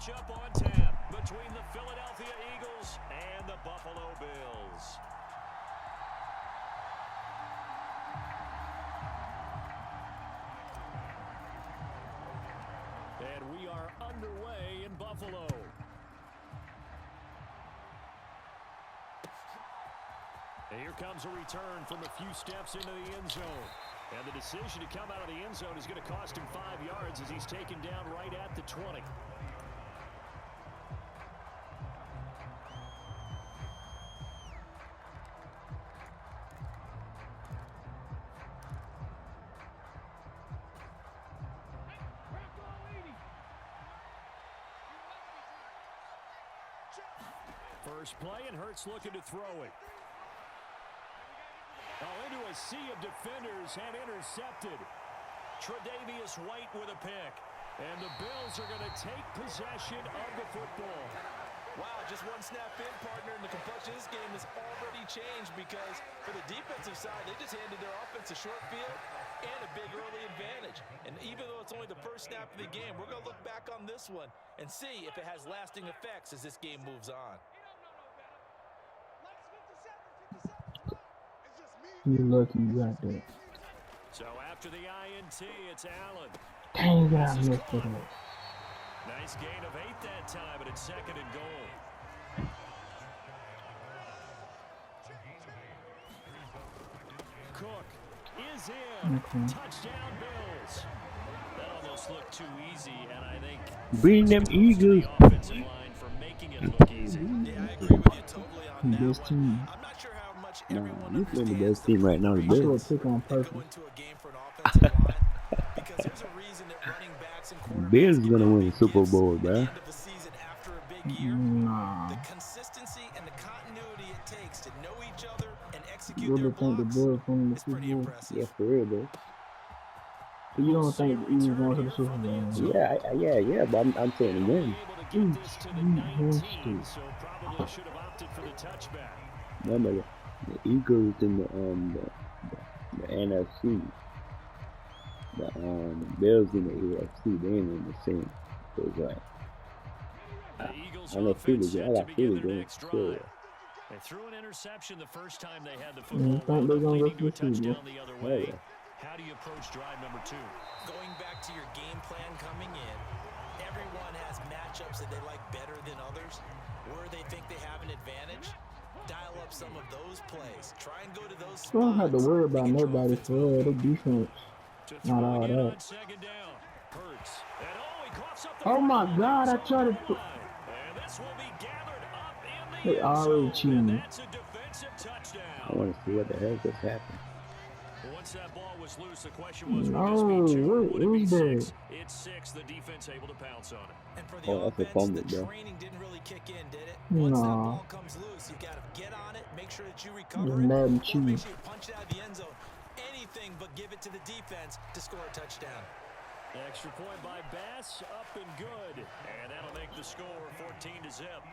matchup on tap between the Philadelphia Eagles and the Buffalo Bills. And we are underway in Buffalo. And here comes a return from a few steps into the end zone. And the decision to come out of the end zone is going to cost him 5 yards as he's taken down right at the 20. First play, and Hurts looking to throw it. Into a sea of defenders and intercepted. Tre'Davious White with a pick. And the Bills are going to take possession of the football. Wow, just one snap in, partner, and the complexion of this game has already changed because for the defensive side, they just handed their offense a short field and a big early advantage. And even though it's only the first snap of the game, we're going to look back on this one and see if it has lasting effects as this game moves on. You lucky you got that. So after the INT, it's Allen. Dang, I missed it. Nice gain of 8 that time, but it's second and goal. Cook is in. Okay. Touchdown Bills. That almost looked too easy, and I think Bring them Eagles. the offensive line for making it look easy. Yeah, I agree with you totally on that Best team. one. I'm not sure how much everyone You playing the understands best team right now, the I threw a Bills. pick on they go purpose. into a game for an offensive line because there's a reason that running backs and quarterbacks Bills get gonna big win the Super gifts Bowl, at the bruh. end of the season after a big year. Nah. The consistency and the continuity it takes to know each other and execute You their really think the blocks Bills from the is Super pretty Bowl? impressive. Yeah, for real, bro. You don't think the Eagles going to the Super Bowl? Yeah, but I'm saying again. So probably should have opted for the touchback. Remember, the Eagles in the NFC. The Bills in the AFC, they ain't in the same. So it's like, The Eagles I know offense feelings, set I to got begin feelings, their man. next Sure. drive. They threw an interception the first time they had the You football, think they're wound up gonna leading to go a to the Super Bowl? touchdown the other Oh, way. yeah. How do you approach drive number 2? Going back to your game plan coming in, everyone has matchups that they like better than others. Where they think they have an advantage, dial up some of those plays. Try and go to those spots. You don't have to worry about and get your nobody offense for real. They defense. To Not throw all again that. on second down. Hurts. And he coughs up the Oh my football. God, I It's tried on to the put. line. And this will be gathered up in the They end already zone. cheating. And that's a defensive I touchdown. want to see what the hell just happened. Once that ball was loose, the question was, would No, this be 2 or would it be who's 6? that? It's 6. The defense able to pounce on it. And for the Oh, that's a offense, fumble, the bro. training didn't really kick in, did it? Once that Nah. ball comes loose, you got to get on it, make sure that you recover It's it, mad or and make cheese. sure you punch it out of the end zone. Anything but give it to the defense to score a touchdown. Extra point by Bass, up and good. And that'll make the score 14-0.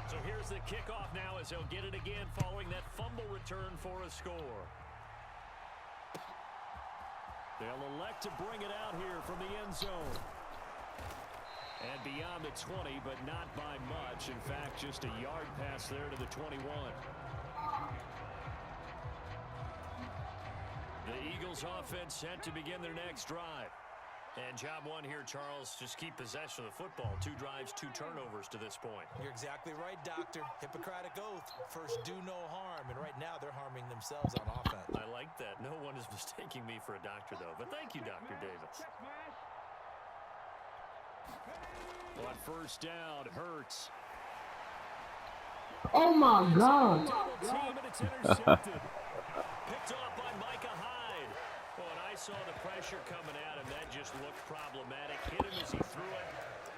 So here's the kickoff now as they'll get it again following that fumble return for a score. They'll elect to bring it out here from the end zone. And beyond the 20, but not by much. In fact, just a yard pass there to the 21. The Eagles offense set to begin their next drive. And job one here, Charles, just keep possession of the football. 2 drives, 2 turnovers to this point. You're exactly right, Doctor. Hippocratic oath. First, do no harm. And right now, they're harming themselves on offense. I like that. No one is mistaking me for a doctor, though. But thank you, Dr. Davis. On first down, Hurts. Oh my God. Double team, and it's intercepted. Picked off by Micah Hyde. Well, and I saw the pressure coming at him. That just looked problematic. Hit him as he threw it,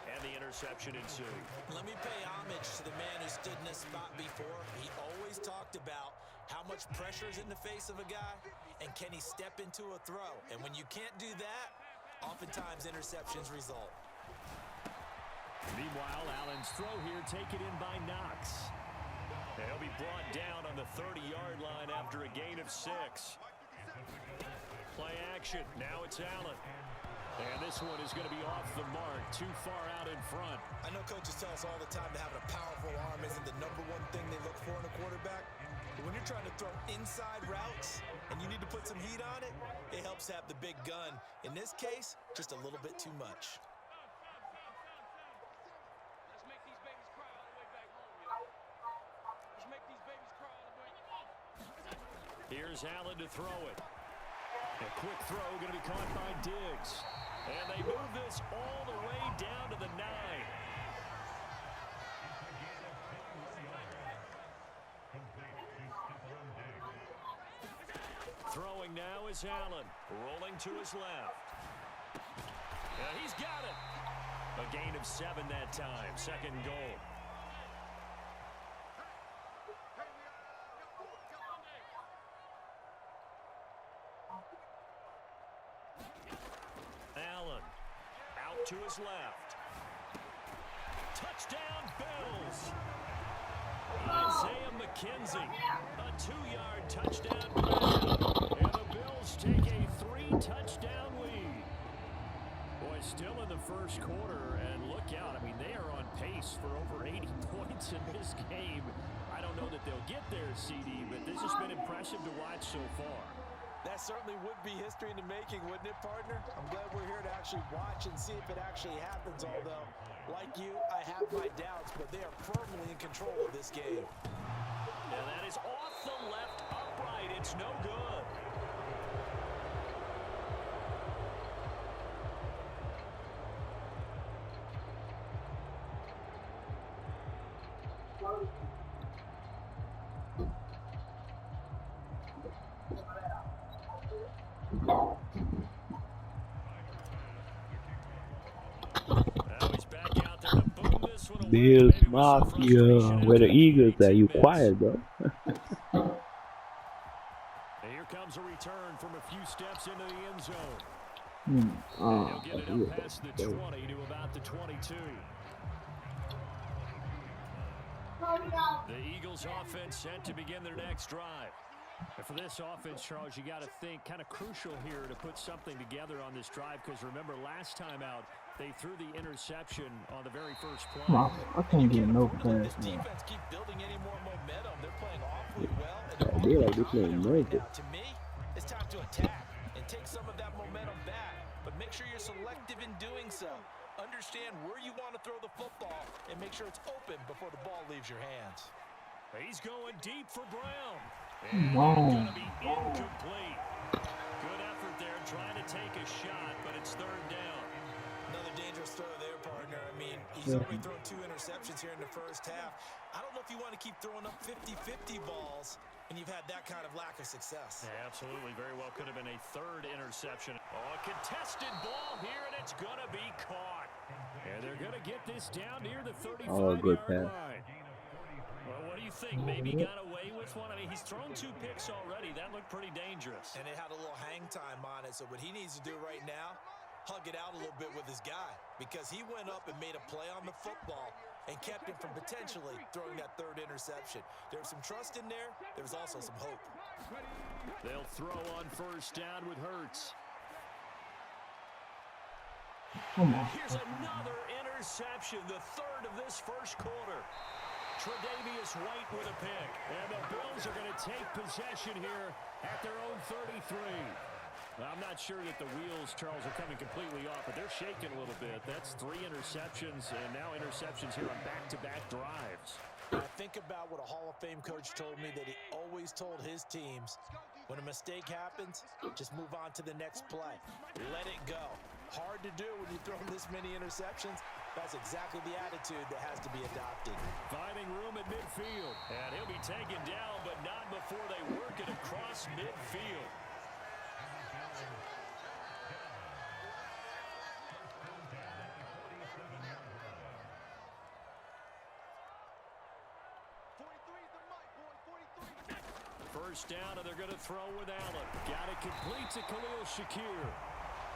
and the interception ensued. Let me pay homage to the man who stood in this spot before. He always talked about how much pressure is in the face of a guy, and can he step into a throw? And when you can't do that, oftentimes interceptions result. Meanwhile, Allen's throw here taken in by Knox. He'll be brought down on the 30-yard line after a gain of 6. Play action. Now it's Allen. And this one is going to be off the mark, too far out in front. I know coaches tell us all the time that having a powerful arm isn't the #1 thing they look for in a quarterback. But when you're trying to throw inside routes and you need to put some heat on it, it helps to have the big gun. In this case, just a little bit too much. Let's make these babies cry all the way back home, y'all. Let's make these babies cry all the way. Here's Allen to throw it. A quick throw going to be caught by Diggs. And they move this all the way down to the 9. Throwing now is Allen. Rolling to his left. And he's got it. A gain of 7 that time. Second goal. Allen out to his left. Touchdown Bills. Isaiah McKenzie, a 2-yard touchdown grab. And the Bills take a 3-touchdown lead. Boy, still in the first quarter, and look out. I mean, they are on pace for over 80 points in this game. I don't know that they'll get there, CD, but this has been impressive to watch so far. That certainly would be history in the making, wouldn't it, partner? I'm glad we're here to actually watch and see if it actually happens, although, like you, I have my doubts, but they are firmly in control of this game. And that is off the left upright. It's no good. Bills Mafia, where the Eagles are. You quiet, bro. Here comes a return from a few steps into the end zone. He'll get it up past the 20 to about the 22. The Eagles offense set to begin their next drive. And for this offense, Charles, you got to think kind of crucial here to put something together on this drive, because remember last time out they threw the interception on the very first play. I can't get no pass. This defense keep building any more momentum. They're playing awfully well. And They like this playing right nervous. now, to me, it's time to attack and take some of that momentum back. But make sure you're selective in doing so. Understand where you want to throw the football and make sure it's open before the ball leaves your hands. He's going deep for Brown. Wow. Going to be incomplete. Good effort there trying to take a shot, but it's third down. Another dangerous throw there, partner. I mean, he's already thrown 2 interceptions here in the first half. I don't know if you want to keep throwing up 50-50 balls when you've had that kind of lack of success. Yeah, absolutely. Very well could have been a 3rd interception. Oh, a contested ball here, and it's going to be caught. And they're going to get this down near the 35-yard line. Well, what do you think? Maybe got away with one? I mean, he's thrown 2 picks already. That looked pretty dangerous. And it had a little hang time on it. So what he needs to do right now, hug it out a little bit with his guy, because he went up and made a play on the football and kept him from potentially throwing that 3rd interception. There was some trust in there. There was also some hope. They'll throw on first down with Hurts. Here's another interception, the 3rd of this first quarter. Tre'Davious White with a pick. And the Bills are going to take possession here at their own 33. I'm not sure that the wheels, Charles, are coming completely off, but they're shaking a little bit. That's 3 interceptions, and now interceptions here on back-to-back drives. I think about what a Hall of Fame coach told me, that he always told his teams, when a mistake happens, just move on to the next play. Let it go. Hard to do when you throw this many interceptions. That's exactly the attitude that has to be adopted. Finding room at midfield. And he'll be taken down, but not before they work it across midfield. First down, and they're going to throw with Allen. Got it complete to Khalil Shakir.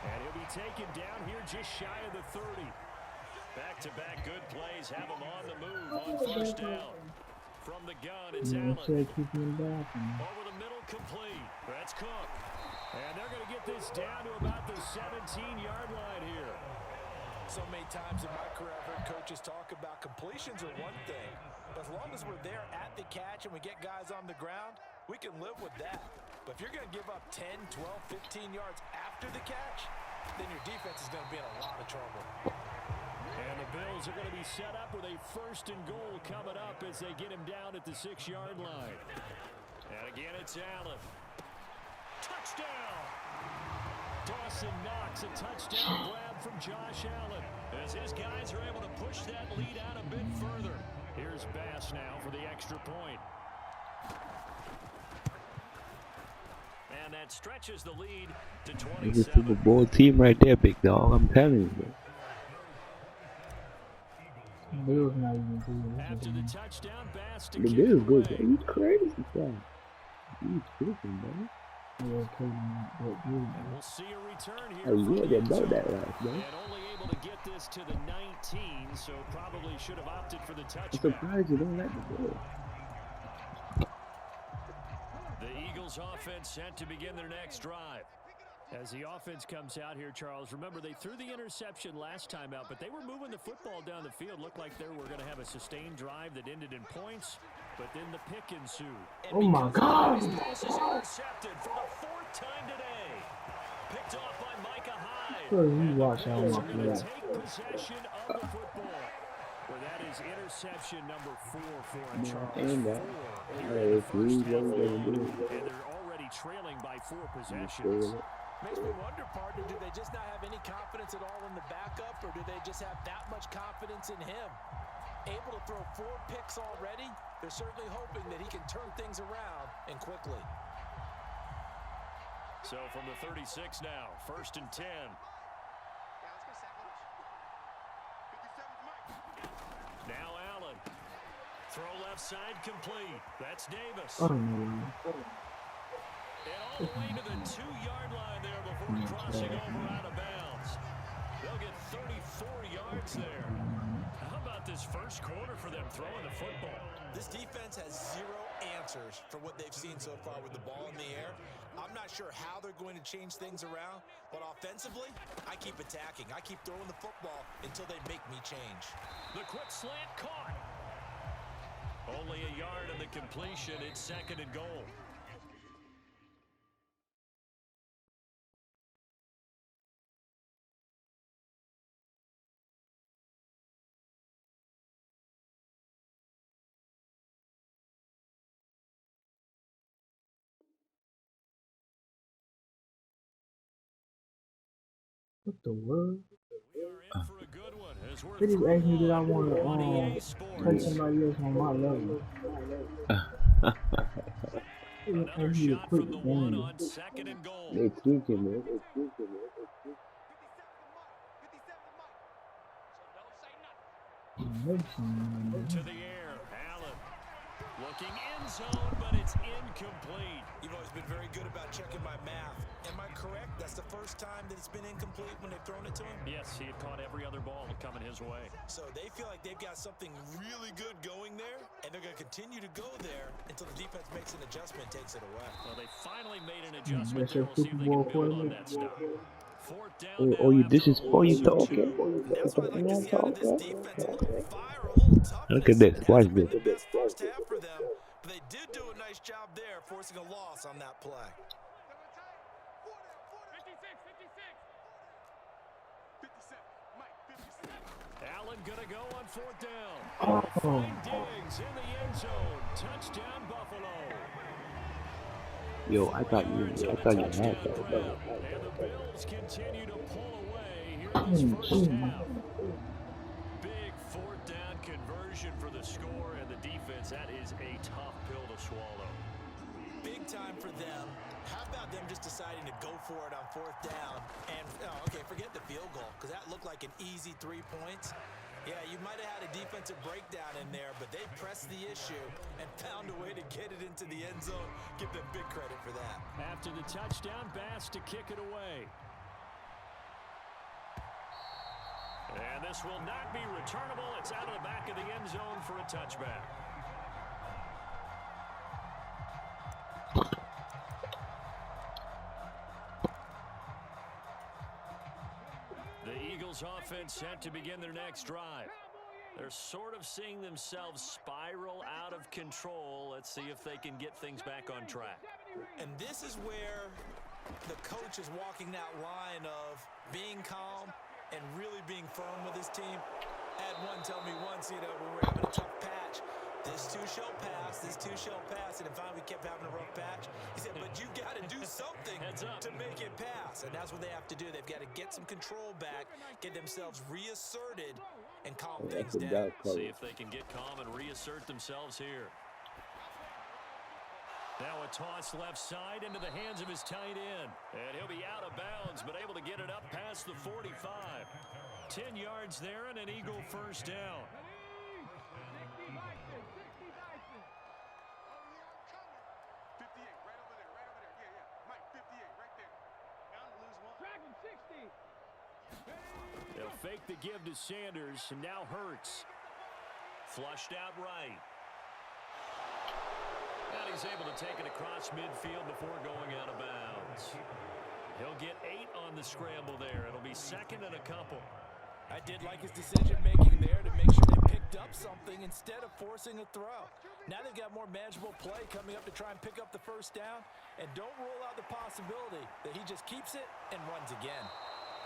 And he'll be taken down here just shy of the 30. Back-to-back good plays have him on the move on first down. From the gun, it's Allen. Over the middle, complete. That's Cook. And they're going to get this down to about the 17-yard line here. So many times in my career, I've heard coaches talk about completions are one thing. But as long as we're there at the catch and we get guys on the ground, we can live with that. But if you're going to give up 10, 12, 15 yards after the catch, then your defense is going to be in a lot of trouble. And the Bills are going to be set up with a 1st and goal coming up as they get him down at the 6-yard line. And again, it's Allen. Touchdown! Dawson Knox, a touchdown grab from Josh Allen. As his guys are able to push that lead out a bit further. Here's Bass now for the extra point. And that stretches the lead to It's a 27. Super Bowl team right there, big dog. I'm telling you, man. Bills not even good. After the touchdown, Bass to The kick Bills it good. away. Man. You crazy, son. You tripping, man. Yeah, Cleveland, but good. And we'll see a return here. Oh, from yeah, the they end know zone. that right, man. And only able to get this to the 19, so probably should have opted for the I'm touchback. surprised you don't like the Bills. The Eagles offense set to begin their next drive. As the offense comes out here, Charles, remember they threw the interception last time out, but they were moving the football down the field. Looked like they were going to have a sustained drive that ended in points, but then the pick ensued. Oh my God! This is intercepted for the 4th time today. Picked off by Micah Hyde. Bro, you watch how Bills much are going to that. take possession of the football. Well, that is interception number 4 for him, Charles. And that. 4 here Hey, in the it's first really half what alone, they're doing. and they're already trailing by 4 You possessions. feel it? Makes me wonder, partner, do they just not have any confidence at all in the backup, or do they just have that much confidence in him? Able to throw 4 picks already, they're certainly hoping that he can turn things around and quickly. So from the 36 now, 1st and 10. Now Allen. Throw left side complete. That's Davis. I don't know. And all the way to the 2-yard line there before crossing over out of bounds. They'll get 34 yards there. How about this first quarter for them throwing the football? This defense has 0 answers for what they've seen so far with the ball in the air. I'm not sure how they're going to change things around, but offensively, I keep attacking. I keep throwing the football until they make me change. The quick slant caught. Only a yard of the completion. It's 2nd and goal. What the world? We are in for a good one as we're They just asked me that I through want on EA to Sports. take somebody else on my level. They just Another asked me to shot quit from the the 1 game. on 2nd and goal. They tweaking, man. They tweaking, man. They tweaking. Maybe some To the air, Allen. Looking end zone, but it's incomplete. You've always been very good about checking my math. Am I correct? That's the first time that it's been incomplete when they've thrown it to him? Yes, he had caught every other ball coming his way. So they feel like they've got something really good going there, and they're going to continue to go there until the defense makes an adjustment, takes it away. Well, they finally made an adjustment That's there. your We'll see if Super they Bowl can build on quarterback. that stop. 4th down Oh, now oh, you, this after is a oh, you loss of talking? 2. That's what I'd like to see out of this defense. A little fire, a little toughness. Look at this. It Watch hasn't been this. the best first half for them, but they did do a nice job there, forcing a loss on that play. 56. Allen gonna go on 4th down. Oh. Find Diggs in the end zone. Touchdown, Buffalo. Yo, I thought you had Touchdown that. grab. And the Bills continue to pull away here in this first half. Big 4th down conversion for the score and the defense. That is a tough pill to swallow. Big time for them. How about them just deciding to go for it on 4th down? And, okay, forget the field goal, because that looked like an easy 3 points. Yeah, you might have had a defensive breakdown in there, but they pressed the issue and found a way to get it into the end zone. Give them big credit for that. After the touchdown, Bass to kick it away. And this will not be returnable. It's out of the back of the end zone for a touchback. Eagles offense set to begin their next drive. They're sort of seeing themselves spiral out of control. Let's see if they can get things back on track. And this is where the coach is walking that line of being calm and really being firm with his team. I had one tell me once, when we were having a tough patch, this too shall pass, this too shall pass, and then finally we kept having a rough patch. He said, but you got to do something to make it pass, and that's what they have to do. They've got to get some control back, get themselves reasserted, and calm things down. See if they can get calm and reassert themselves here. Now a toss left side into the hands of his tight end. And he'll be out of bounds, but able to get it up past the 45. 10 yards there and an Eagle first down. They'll fake the give to Sanders, and now Hurts. Flushed out right. And he's able to take it across midfield before going out of bounds. He'll get 8 on the scramble there. It'll be second and a couple. I did like his decision-making there to make sure they picked up something instead of forcing a throw. Now they've got more manageable play coming up to try and pick up the first down. And don't rule out the possibility that he just keeps it and runs again.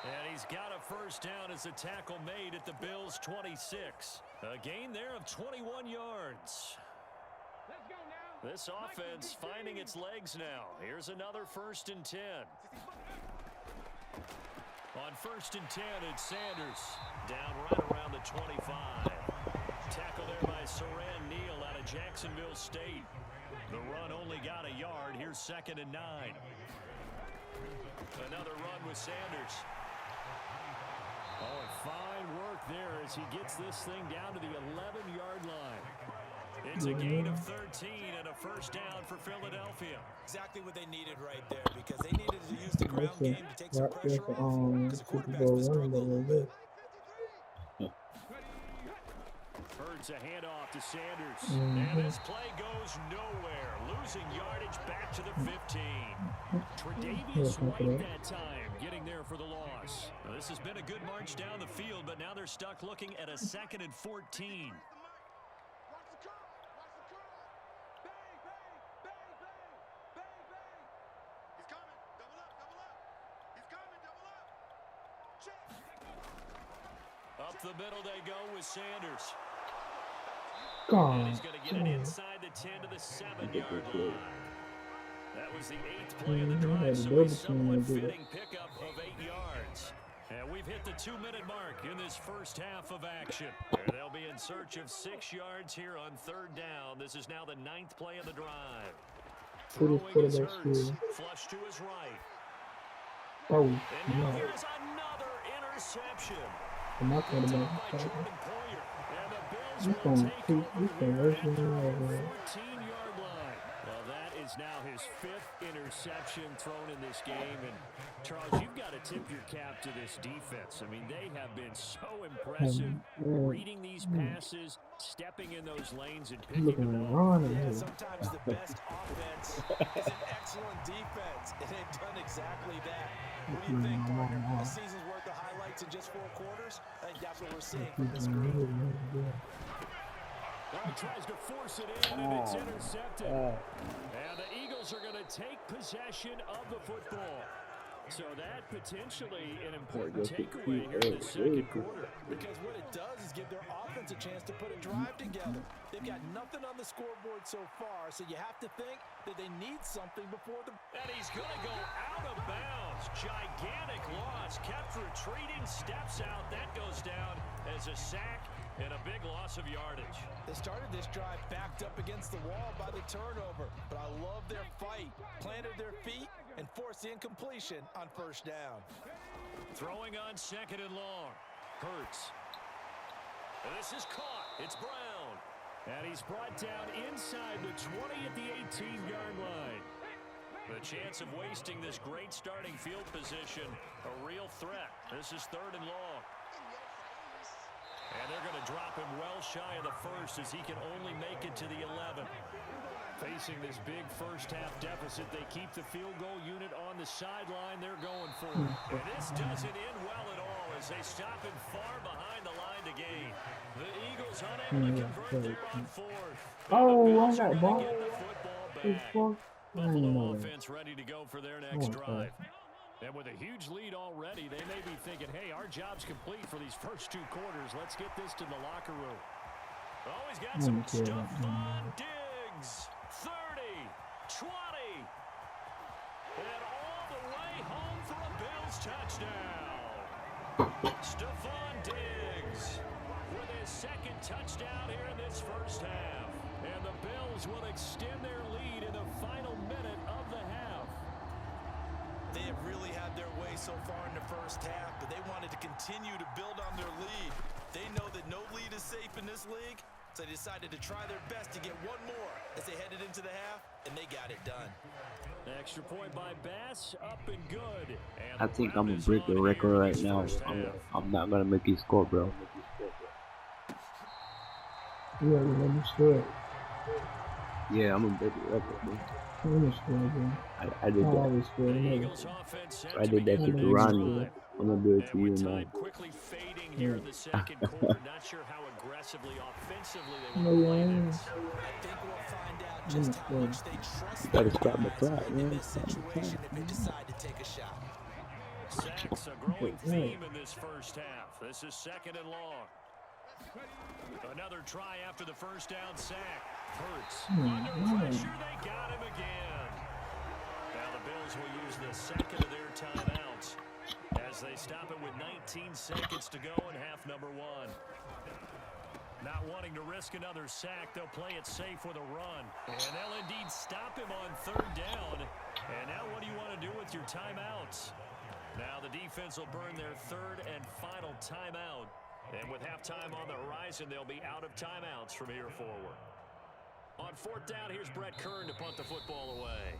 And he's got a first down as a tackle made at the Bills' 26. A gain there of 21 yards. This offense finding its legs now. Here's another 1st and 10. On 1st and 10, it's Sanders. Down right around the 25. Tackle there by Saran Neal out of Jacksonville State. The run only got a yard. Here's 2nd and 9. Another run with Sanders. Oh, and fine work there as he gets this thing down to the 11-yard line. It's a gain of 13 and a first down for Philadelphia. Exactly what they needed right there, because they needed to use the ground game to take some pressure off, because the quarterback's been struggling. Hurts a handoff to Sanders. And this play goes nowhere. Losing yardage back to the 15. Tre'Davious White that time getting there for the loss. Now, this has been a good march down the field, but now they're stuck looking at a 2nd and 14. Up the middle they go with Sanders. And he's going to get it inside the 10 to the 7-yard line. That was the 8th play of the drive, so a somewhat fitting pickup of 8 yards. And we've hit the 2-minute mark in this first half of action. And they'll be in search of 6 yards here on 3rd down. This is now the 9th play of the drive. Throwing his Hurts, flush to his right. And now here's another interception. I'm not going to By Jordan Poyer. And the Bills will take over at the 14-yard line. Well, that is now his 5th interception thrown in this game. And, Charles, you've got to tip your cap to this defense. I mean, they have been so impressive reading these passes, stepping in those lanes, and picking them off. Yeah, sometimes the best offense is an excellent defense, and they've done exactly that. What do you think, partner? A season's worth of highlights in just 4 quarters? I think that's what we're seeing from this group. Well, he tries to force it in, and it's intercepted. And the Eagles are going to take possession of the football. So that potentially an important takeaway here in the second quarter. Because what it does is give their offense a chance to put a drive together. They've got nothing on the scoreboard so far, so you have to think that they need something before the... And he's going to go out of bounds. Gigantic loss. Kept retreating, steps out. That goes down as a sack and a big loss of yardage. They started this drive backed up against the wall by the turnover, but I love their fight. Planted their feet and forced the incompletion on first down. Throwing on 2nd and long. Hurts. This is caught. It's Brown. And he's brought down inside the 20 at the 18-yard line. The chance of wasting this great starting field position, a real threat. This is 3rd and long. And they're going to drop him well shy of the first as he can only make it to the 11. Facing this big first-half deficit, they keep the field goal unit on the sideline. They're going for it. And this doesn't end well at all as they stop him far behind the line to gain. The Eagles unable to convert there on fourth. Oh, I got Get ball. the football It's back. fuck. Buffalo offense ready to go for their next Oh, drive. And with a huge lead already, they may be thinking, hey, our job's complete for these first 2 quarters. Let's get this to the locker room. Oh, he's got some stuff on Diggs. 30, 20, and all the way home for a Bills touchdown. Stephon Diggs with his second touchdown here in this first half. And the Bills will extend their lead in the final minute of the half. They have really had their way so far in the first half, but they wanted to continue to build on their lead. They know that no lead is safe in this league, so they decided to try their best to get one more as they headed into the half, and they got it done. Extra point by Bass, up and good. And I think I'm gonna break the record right now. I'm not gonna make you score, bro. Yeah, understood. Yeah, I'm gonna break the record, bro. Understood, bro. I did I that. always feel The it. Eagles offense set I to did that begin to the next Durandi. drive. I'm gonna do it to And you with now. time quickly fading here in the second quarter, not sure how aggressively, offensively they want to play this. I think we'll find out just how much they trust You gotta their stop the guys clock, in man. this Stop the situation clock. if they decide to take a shot. Sacks, a growing theme in this first half. This is second and long. Another try after the first down sack. Hurts. Under pressure, they got him again. Now the Bills will use the second of their timeouts as they stop it with 19 seconds to go in half number 1. Not wanting to risk another sack, they'll play it safe with a run. And they'll indeed stop him on third down. And now what do you want to do with your timeouts? Now the defense will burn their third and final timeout. And with halftime on the horizon, they'll be out of timeouts from here forward. On fourth down, here's Brett Kern to punt the football away.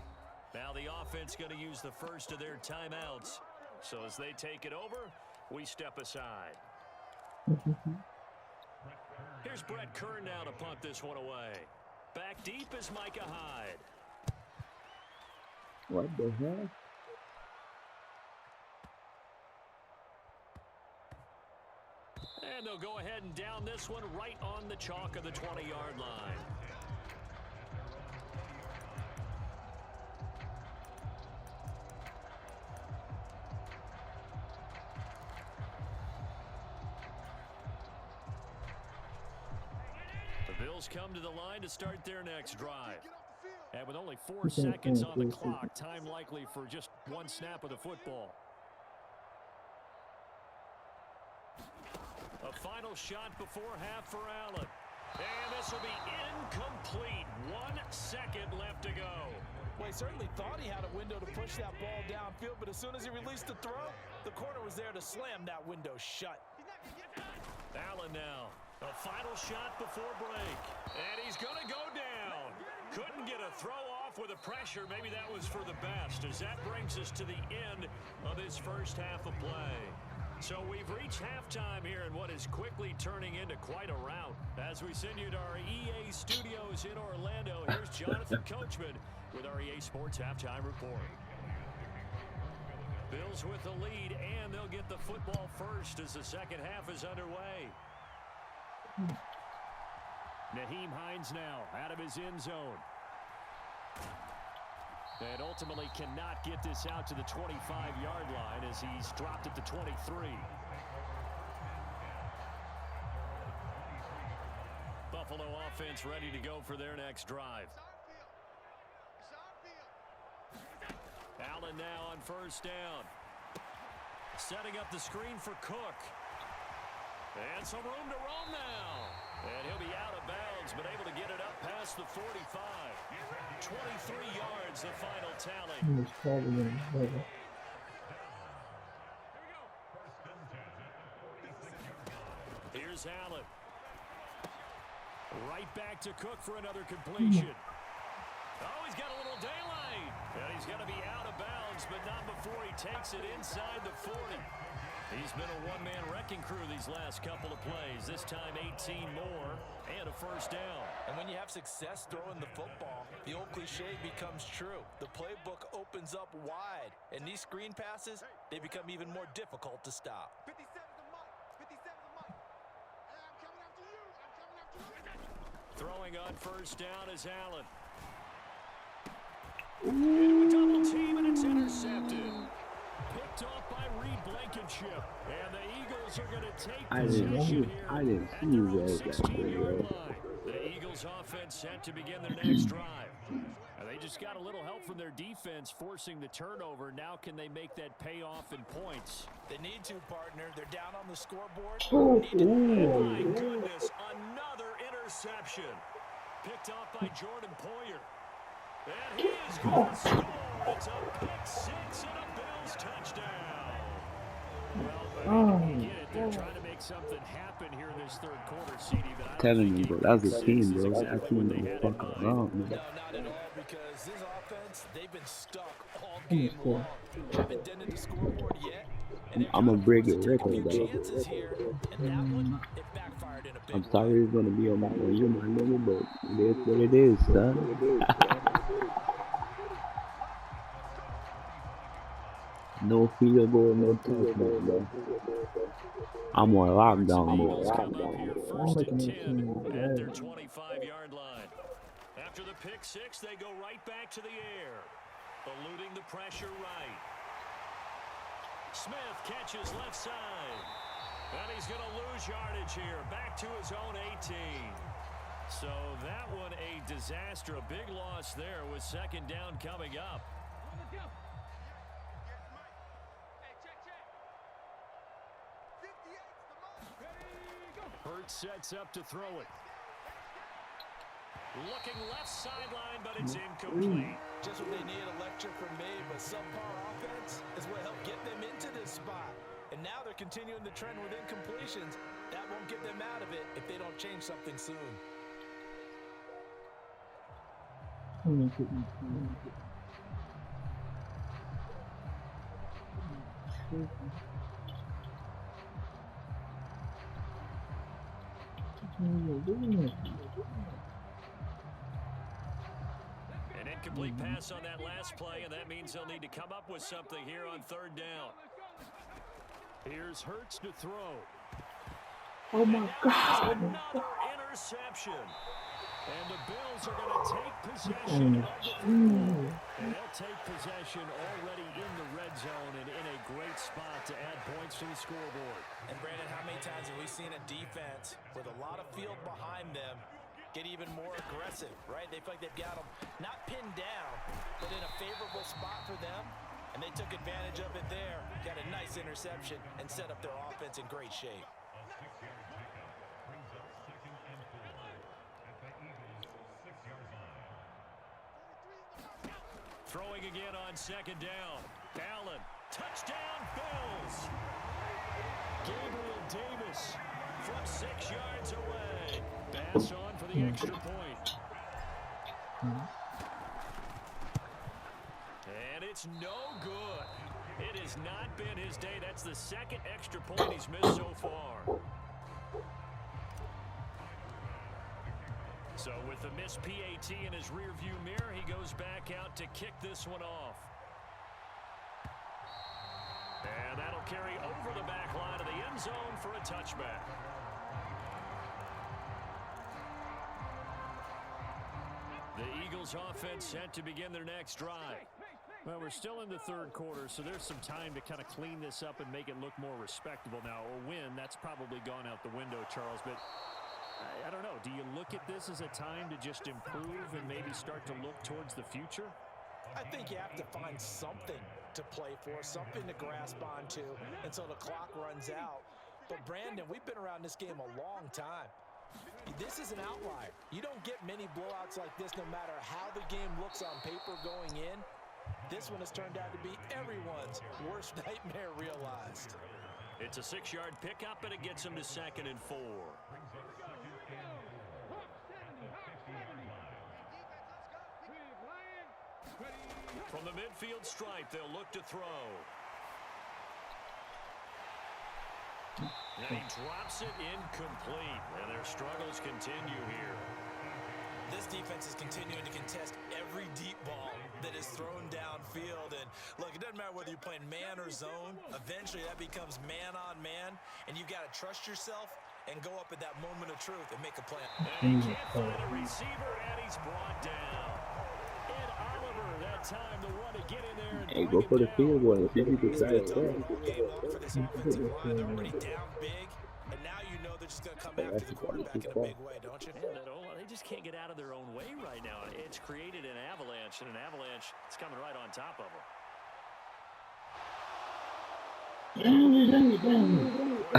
Now the offense going to use the first of their timeouts. So as they take it over, we step aside. Here's Brett Kern now to punt this one away. Back deep is Micah Hyde. What the hell? And they'll go ahead and down this one right on the chalk of the 20-yard line. The Bills come to the line to start their next drive. And with only 4 seconds on the clock, time likely for just one snap of the football. A final shot before half for Allen. And this will be incomplete. 1 second left to go. Well, he certainly thought he had a window to push that ball downfield, but as soon as he released the throw, the corner was there to slam that window shut. Allen now. A final shot before break. And he's going to go down. Couldn't get a throw off with the pressure. Maybe that was for the best, as that brings us to the end of this first half of play. So we've reached halftime here in what is quickly turning into quite a rout. As we send you to our EA studios in Orlando, here's Jonathan Coachman with our EA Sports Halftime Report. Bills with the lead, and they'll get the football first as the second half is underway. Nyheim Hines now out of his end zone. And ultimately cannot get this out to the 25-yard line as he's dropped at the 23. Buffalo offense ready to go for their next drive. Allen now on first down. Setting up the screen for Cook. And some room to roam now. And he'll be out of bounds, but able to get it up past the 45. 23 yards, the final tally. He was probably in better. Here's Allen. Right back to Cook for another completion. Oh, he's got a little daylight. And he's going to be out of bounds, but not before he takes it inside the 40. He's been a one-man wrecking crew these last couple of plays. This time 18 more. get a first down. And when you have success throwing the football, the old cliche becomes true. The playbook opens up wide, and these screen passes, they become even more difficult to stop. 57 the mic. 57 the mic. Hey, I'm coming after you. I'm coming after you. Throwing on first down is Allen. Into a double team, and it's intercepted. Picked off by Reed Blankenship. And the Eagles are going to take possession here I didn't at see their you own guys that 16-yard way. line. The Eagles offense set to begin their next drive. And they just got a little help from their defense forcing the turnover. Now can they make that pay off in points? They need to, partner. They're down on the scoreboard. Oh, my goodness. Another interception. Picked off by Jordan Poyer. And he is going to score. It's a pick six and a Bills touchdown. Well, I get it. They're trying to make something happen here in this third quarter, CD. But I don't Telling think you, getting bro, that's pick a six team, is bro. That exactly team what they is had in fucking mind. wrong, No, man. not at all, because this offense, they've been stuck all game long. Haven't dented the scoreboard yet. And I'm gonna break it take a record, few though. chances here, and that one, it backfired in a big I'm way. sorry it's gonna be on you, my nigga, but it is what it is, son. No field goal, no touchdown, bro. I'm on lockdown Eagles come mode. up here first and 10 at their 25-yard line. After the pick six, they go right back to the air, eluding the pressure right. Smith catches left side. And he's going to lose yardage here. Back to his own 18. So that one a disaster. A big loss there with second down coming up. Let's go. Hey, check. 58's the mic. Ready, go. Hurts sets up to throw it. Looking left sideline, but it's incomplete. Just what they need, a lecture from me, but subpar offense is what helped get them into this spot. And now they're continuing the trend with incompletions. That won't get them out of it if they don't change something soon. An incomplete pass on that last play, and that means they'll need to come up with something here on third down. Here's Hurts to throw. Oh my God. Another interception. And the Bills are going to take possession of the football. And they'll take possession already in the red zone and in a great spot to add points to the scoreboard. And Brandon, how many times have we seen a defense with a lot of field behind them get even more aggressive, right? They feel like they've got them not pinned down, but in a favorable spot for them. And they took advantage of it there, got a nice interception, and set up their offense in great shape. Throwing again on second down. Allen, touchdown Bills. Gabriel Davis from 6 yards away. Pass on for the extra point. And it's no good. It has not been his day. That's the second extra point he's missed so far. So with the missed PAT in his rearview mirror, he goes back out to kick this one off. And that'll carry over the back line of the end zone for a touchback. The Eagles offense set to begin their next drive. Well, we're still in the third quarter, so there's some time to kind of clean this up and make it look more respectable now. A win, that's probably gone out the window, Charles, but I don't know. Do you look at this as a time to just improve and maybe start to look towards the future? I think you have to find something to play for, something to grasp onto until the clock runs out. But Brandon, we've been around this game a long time. This is an outlier. You don't get many blowouts like this no matter how the game looks on paper going in. This one has turned out to be everyone's worst nightmare realized. It's a 6-yard pickup, and it gets him to 2nd and 4. From the midfield stripe, they'll look to throw. And he drops it incomplete. And their struggles continue here. This defense is continuing to contest every deep ball that is thrown downfield. And look, it doesn't matter whether you're playing man or zone. Eventually, that becomes man on man. And you've got to trust yourself and go up at that moment of truth and make a play. And he can't find a receiver, and he's brought down. And Oliver, that time, the one to get in there and Hey, go for the field goal. See if you can It's try been a it tough there. ball game though for this offensive line. They're already down big, and now you know they're just going to come after the quarterback in a big way, don't you? Man, they just can't get out of their own way right now. It's created an avalanche, and an avalanche is coming right on top of them.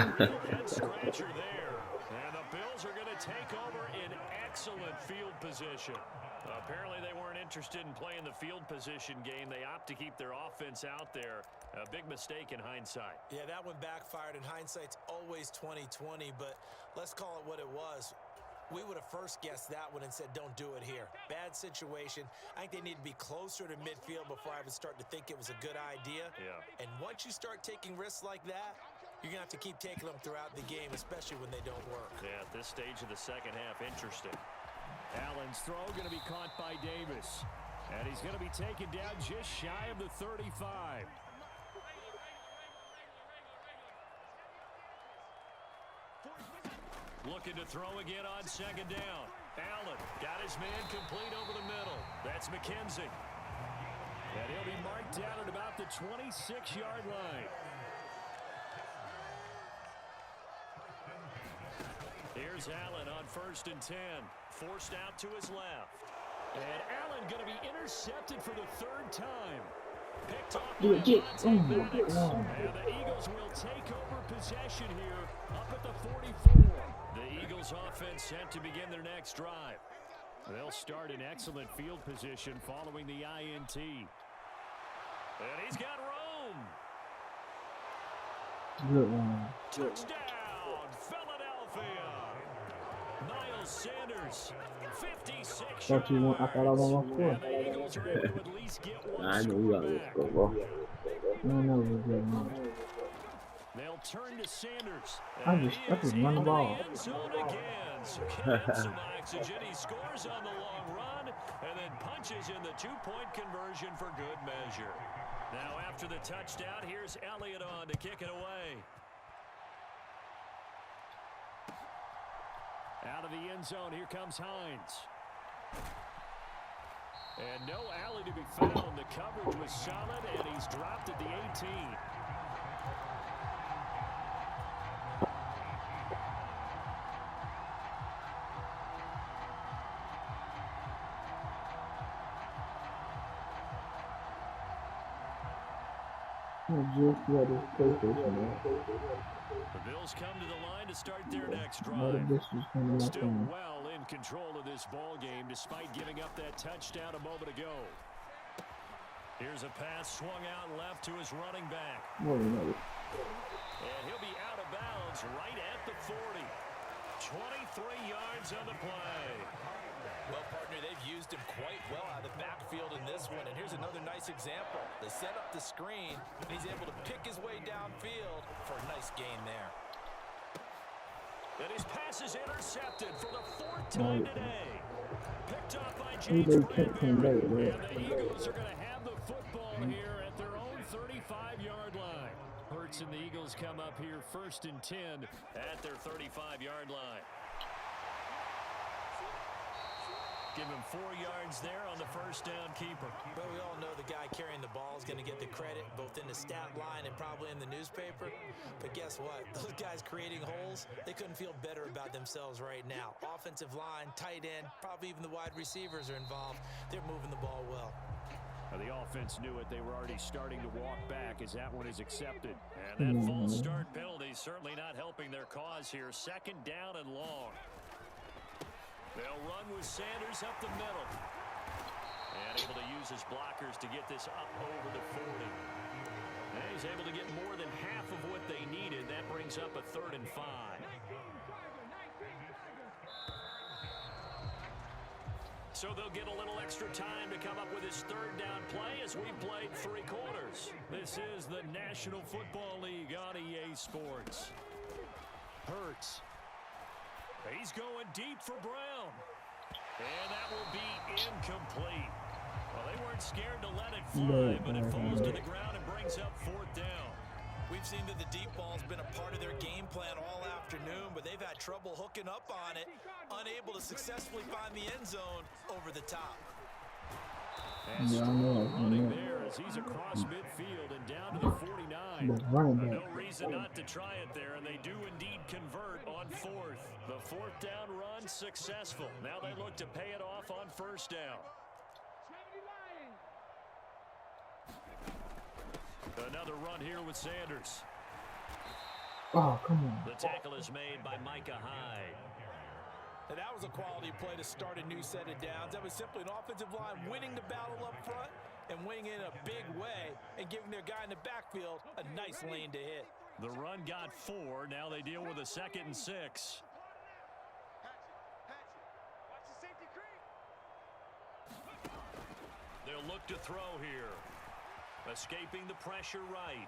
Head scratcher there. And the Bills are going to take over in excellent field position. Apparently they weren't interested in playing the field position game. They opt to keep their offense out there. A big mistake in hindsight. Yeah, that one backfired, and hindsight's always 20/20, but let's call it what it was. We would have first guessed that one and said, don't do it here. Bad situation. I think they need to be closer to midfield before I would start to think it was a good idea. Yeah. And once you start taking risks like that, you're going to have to keep taking them throughout the game, especially when they don't work. Yeah, at this stage of the second half, interesting. Allen's throw going to be caught by Davis. And he's going to be taken down just shy of the 35. Looking to throw again on second down. Allen got his man complete over the middle. That's McKenzie. And he'll be marked down at about the 26-yard line. Here's Allen on 1st and 10. Forced out to his left. And Allen going to be intercepted for the 3rd time. Picked off by Vontae Maddox. And the Eagles will take over possession here up at the 44. The Eagles offense set to begin their next drive. They'll start in excellent field position following the INT. And he's got room. Good one. Touchdown, Philadelphia. Miles Sanders, 56 Thought you want, I thought I was gonna score. And the Eagles are able to at least get one I know score you got back. this, bro. No, we're good, man. They'll turn to Sanders. I And just he is run the into ball. end zone again. So give him some oxygen. He scores on the long run and then punches in the 2-point conversion for good measure. Now after the touchdown, here's Elliott on to kick it away. Out of the end zone, here comes Hines. And no alley to be found. The coverage was solid, and he's dropped at the 18. Just let us PlayStation, man. The Bills come to the line to start their next All the drive. bitches coming up Still on. well in control of this ball game despite giving up that touchdown a moment ago. Here's a pass swung out left to his running back. More than that. And he'll be out of bounds right at the 40. 23 yards on the play. Well, partner, they've used him quite well out of the backfield in this one. And here's another nice example. They set up the screen, and he's able to pick his way downfield for a nice gain there. And his pass is intercepted for the 4th time today. Picked off by They James kept him Bradbury. late, And the Eagles are going to have the football here at their own 35-yard line. Hurts and the Eagles come up here 1st and 10 at their 35-yard line. Give him 4 yards there on the first down keeper. But we all know the guy carrying the ball is going to get the credit both in the stat line and probably in the newspaper. But guess what? Those guys creating holes, they couldn't feel better about themselves right now. Offensive line, tight end, probably even the wide receivers are involved. They're moving the ball well. Now the offense knew it. They were already starting to walk back as that one is accepted. And that false start penalty certainly not helping their cause here. 2nd down and long. They'll run with Sanders up the middle. And able to use his blockers to get this up over the 40. And he's able to get more than half of what they needed. That brings up a 3rd and 5. So they'll get a little extra time to come up with his 3rd down play as we've played 3 quarters. This is the National Football League on EA Sports. Hurts. He's going deep for Brown. And that will be incomplete. Well, they weren't scared to let it fly, but it falls to the ground and brings up 4th down. We've seen that the deep ball's been a part of their game plan all afternoon, but they've had trouble hooking up on it, unable to successfully find the end zone over the top. And strong running there as he's across midfield and down to the 49. No reason not to try it there, and they do indeed convert on 4th. The 4th down run successful. Now they look to pay it off on 1st down. Another run here with Sanders. Oh, come on. The tackle is made by Micah Hyde. And that was a quality play to start a new set of downs. That was simply an offensive line winning the battle up front and winning in a big way and giving their guy in the backfield a nice lane to hit. The run got 4. Now they deal with a 2nd and 6. They'll look to throw here. Escaping the pressure right.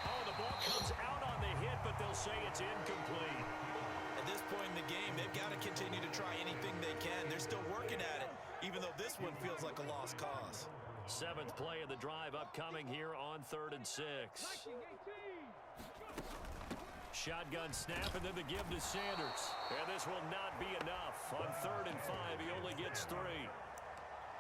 Oh, the ball comes out on the hit, but they'll say it's incomplete. At this point in the game, they've got to continue to try anything they can. They're still working at it, even though this one feels like a lost cause. 7th play of the drive upcoming here on 3rd and 6. Shotgun snap and then the give to Sanders. And this will not be enough. On 3rd and 5, he only gets 3.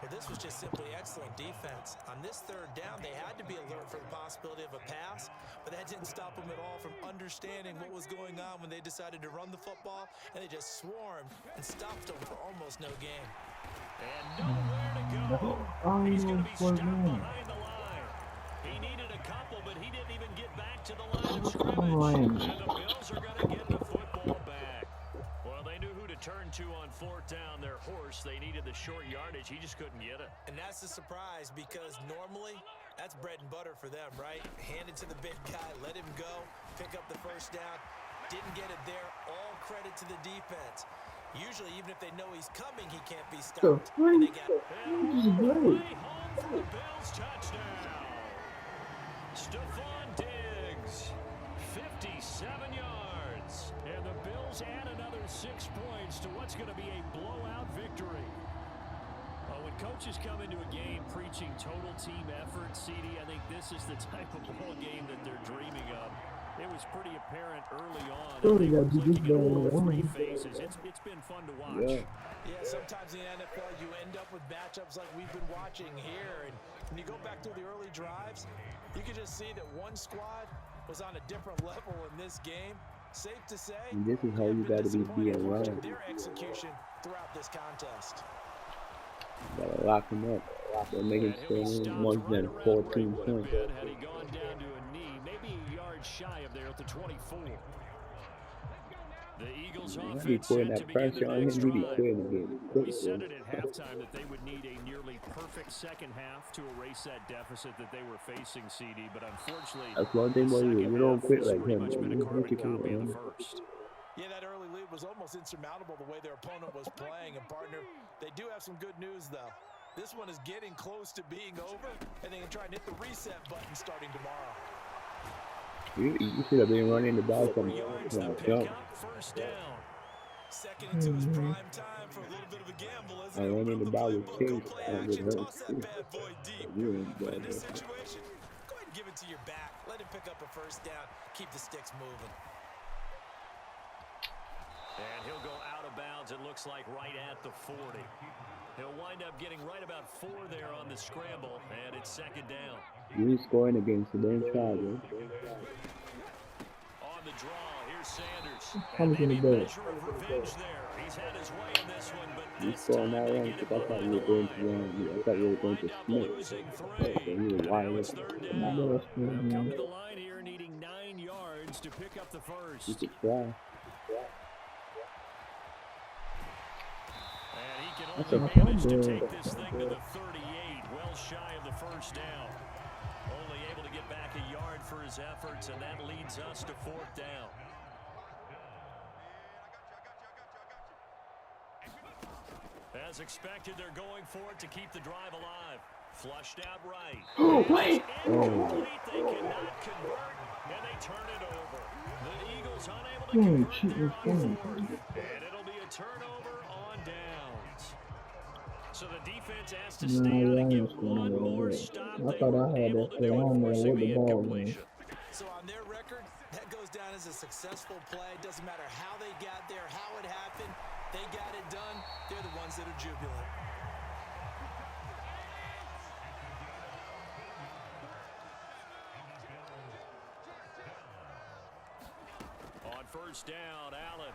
Well, this was just simply excellent defense. On this 3rd down, they had to be alert for the possibility of a pass, but that didn't stop them at all from understanding what was going on when they decided to run the football, and they just swarmed and stopped them for almost no gain. And nowhere to go. He's going to be stopped behind the line. He needed a couple, but he didn't even get back to the line of scrimmage. And the Bills are going to get the football back. Well, they knew who to turn to on 4th down. Their horse, they needed the short yardage. He just couldn't get it. And that's the surprise, because normally that's bread and butter for them, right? Hand it to the big guy, let him go, pick up the 1st down. Didn't get it there. All credit to the defense. Usually, even if they know he's coming, he can't be stopped. And they got way home for the Bills touchdown. Stephon Diggs, 57 yards. And the Bills add another 6 points to what's going to be a blowout victory. When coaches come into a game preaching total team effort, CD, I think this is the type of ball game that they're dreaming of. It was pretty apparent early on that they were clicking in all 3 phases. It's been fun to watch. Yeah, sometimes in the NFL you end up with matchups like we've been watching here. And when you go back to the early drives, you can just see that one squad was on a different level in this game. Safe to say, and this is how you got to be being around. Their execution throughout this contest. Gotta lock him up. They're making more than 14 points. Had he gone down to a knee, maybe a yard shy of there at the 24. The Eagles offense set to begin the next drive. We said it at halftime that they would need a nearly perfect second half to erase that deficit that they were facing, CD, but unfortunately, that's one thing about you. You don't quit like him. Been a carbon copy of the first. Yeah, that early lead was almost insurmountable the way their opponent was playing. And, partner, they do have some good news, though. This one is getting close to being over, and they can try and hit the reset button starting tomorrow. You should have been running the ball from jump. First down. Second and 2 is prime time for a little bit of a gamble. As I running the ball with go play action, toss that bad boy deep. But in this situation, go ahead and give it to your back. Let him pick up a 1st down. Keep the sticks moving. And he'll go out of bounds, it looks like, right at the 40. He'll wind up getting right about 4 there on the scramble, and it's 2nd down. You're scoring against the damn Chargers. On the draw, here's Sanders. How much in the bag? Revenge there. He's had his way in this one, but You this scoring time that they run get because it I thought you were going to run. I thought you were going to Wind up Smith. losing 3. So you were Now wide it's open. 3rd down. They'll come to the line here needing 9 yards to pick up the first. You could try. And he can That's a only manage to fumble. take this thing to the 38, well shy of the first down. Only able to get back a yard for his efforts, and that leads us to 4th down. As expected, they're going for it to keep the drive alive. Flushed out right. Oh, wait. Incomplete. They cannot convert, and they turn it over. The Eagles unable to Damn, convert cheat there was on game. fourth, and it'll be a turnover on downs. So the defense has to stay Nah, out yeah, I and ain't get scoring one no more more. stop. I They thought were I had able that to play. I do it, don't know forcing what the the ball was. incompletion. So on their record, that goes down as a successful play. It doesn't matter how they got there, how it happened. They got it done. They're the ones that are jubilant. On first down, Allen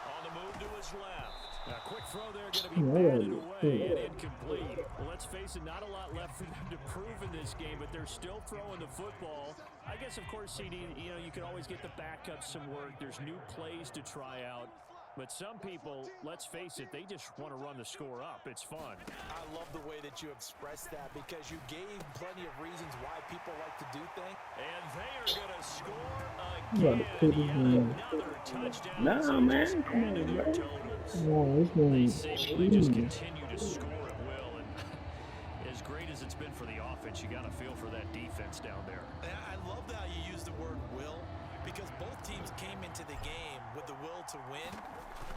on the move to his left. A quick throw there, going to be Yeah, batted away yeah. and incomplete. Well, let's face it, not a lot left for them to prove in this game, but they're still throwing the football. I guess, of course, CD, you can always get the backups some work. There's new plays to try out. But some people, let's face it, they just want to run the score up. It's fun. I love the way that you expressed that because you gave plenty of reasons why people like to do things. And they are going to score You got to put again. this Yet in. another touchdown. Nah, as they man, just come add to on, their bro. totals. Yeah, this They game seemingly just cheating. continue to score at will. And as great as it's been for the offense, you got to feel for that defense down there. And I love how you use the word will because both teams came into the game with the will to win.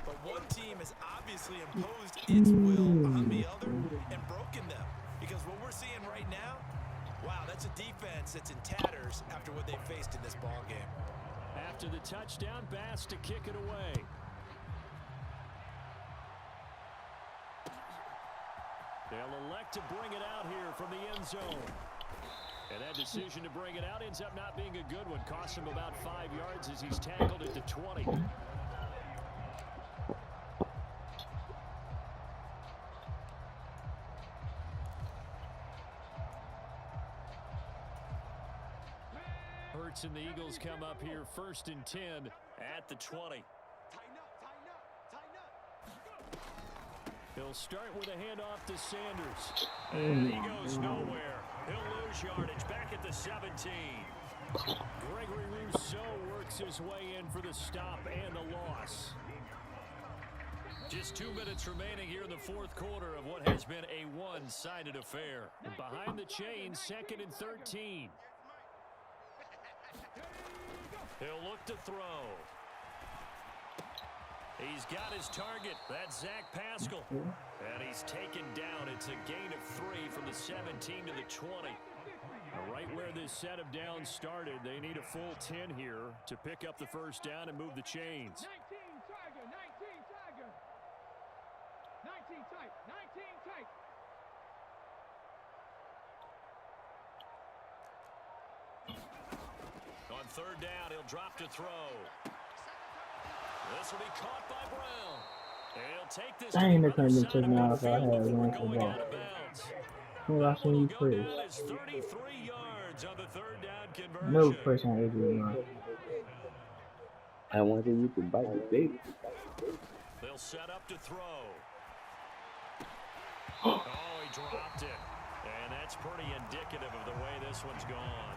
But one team has obviously imposed its will on the other and broken them. Because what we're seeing right now, wow, that's a defense that's in tatters after what they faced in this ball game. After the touchdown, Bass to kick it away. They'll elect to bring it out here from the end zone. And that decision to bring it out ends up not being a good one. Costs him about 5 yards as he's tackled at the 20. Hurts and the Eagles come up here 1st and 10 at the 20. He'll start with a handoff to Sanders. And he goes nowhere. He'll lose yardage back at the 17. Gregory Rousseau works his way in for the stop and the loss. Just 2 minutes remaining here in the fourth quarter of what has been a one-sided affair. And behind the chains, 2nd and 13. He'll look to throw. He's got his target. That's Zach Pascal. And he's taken down. It's a gain of 3 from the 17 to the 20. Right where this set of downs started, they need a full 10 here to pick up the first down and move the chains. 19 Tiger, 19 Tiger. 19 tight, 19 tight. On third down, he'll drop to throw. This will be caught by Brown. And he'll take this Dang, to they the other couldn't side take of me out if I midfield had before one for going ball. out of bounds. Well, I seen Will you go first. down as 33 yards on the third down conversion. No first on Adrian line. I wonder if you can bite the bait. They'll set up to throw. Oh, he dropped it. And that's pretty indicative of the way this one's gone.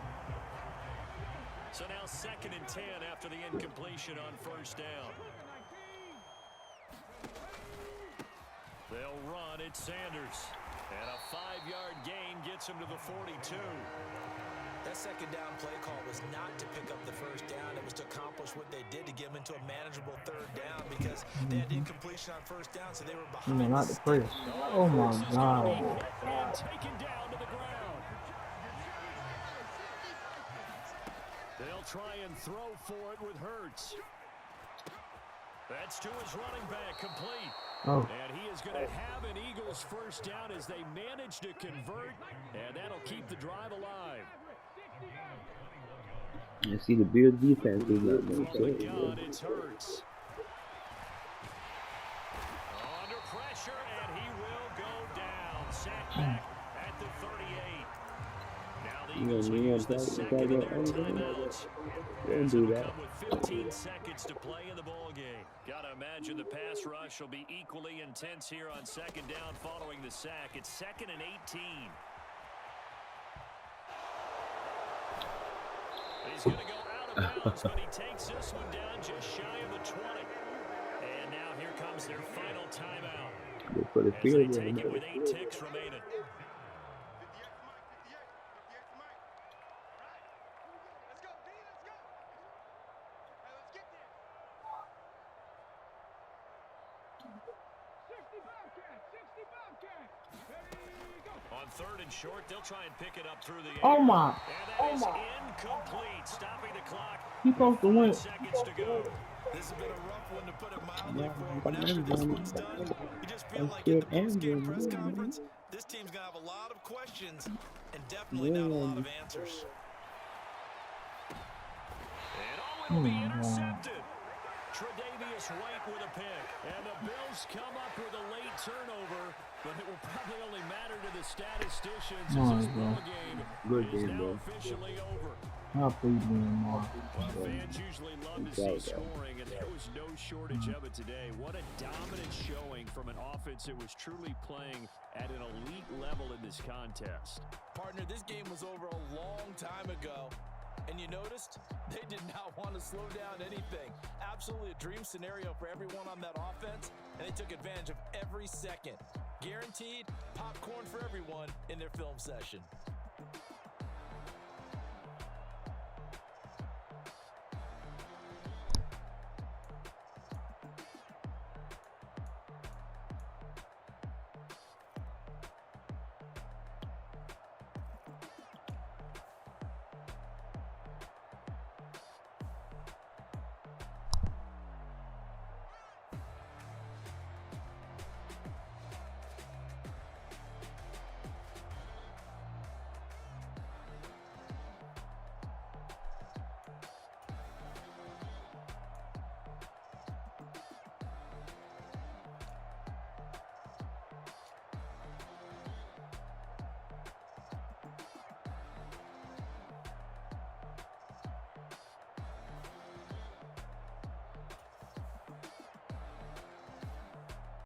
So now 2nd and 10 after the incompletion on first down. They'll run. It's Sanders. And a 5-yard gain gets him to the 42. That second down play call was not to pick up the first down. It was to accomplish what they did to get them into a manageable third down because they had incompletion on first down, so they were You know, behind. not the first. Oh my God. And taken down to the ground. They'll try and throw for it with Hurts. That's to his running back, complete. Oh. And he is going to have an Eagles first down as they manage to convert, and that'll keep the drive alive. You see the Bears defense is not no From the shit. gun, it's Hurts. Under pressure, and he will go down. Sacked back at the 38. Now the Eagles will use the second of their timeouts. Don't As do it'll that. come with 15 seconds to play in the ball game. Gotta imagine the pass rush will be equally intense here on second down following the sack. It's 2nd and 18. He's going to go out of bounds, but he takes this one down just shy of the 20. And now here comes their final timeout. They put a As they field take in it with there. 8 ticks remaining. On 3rd and short, they'll try and pick it up through the air. Oh my. And that is incomplete, stopping the clock. He supposed to win. 5 seconds to go. This has been a rough one to put it mildly Yeah, for him. but But after this one's done, you just feel like in the post-game press conference, this team's going to have a lot of questions and definitely not a lot of answers. And oh, it'll be intercepted. Tre'Davious White with a pick. And the Bills come up with a late turnover, but it will probably only matter to the statisticians as this ball game is now officially over. I'll please win more. Well, fans usually love to see scoring, and there was no shortage of it today. What a dominant showing from an offense that was truly playing at an elite level in this contest. Partner, this game was over a long time ago. And you noticed they did not want to slow down anything. Absolutely a dream scenario for everyone on that offense, and they took advantage of every second. Guaranteed popcorn for everyone in their film session.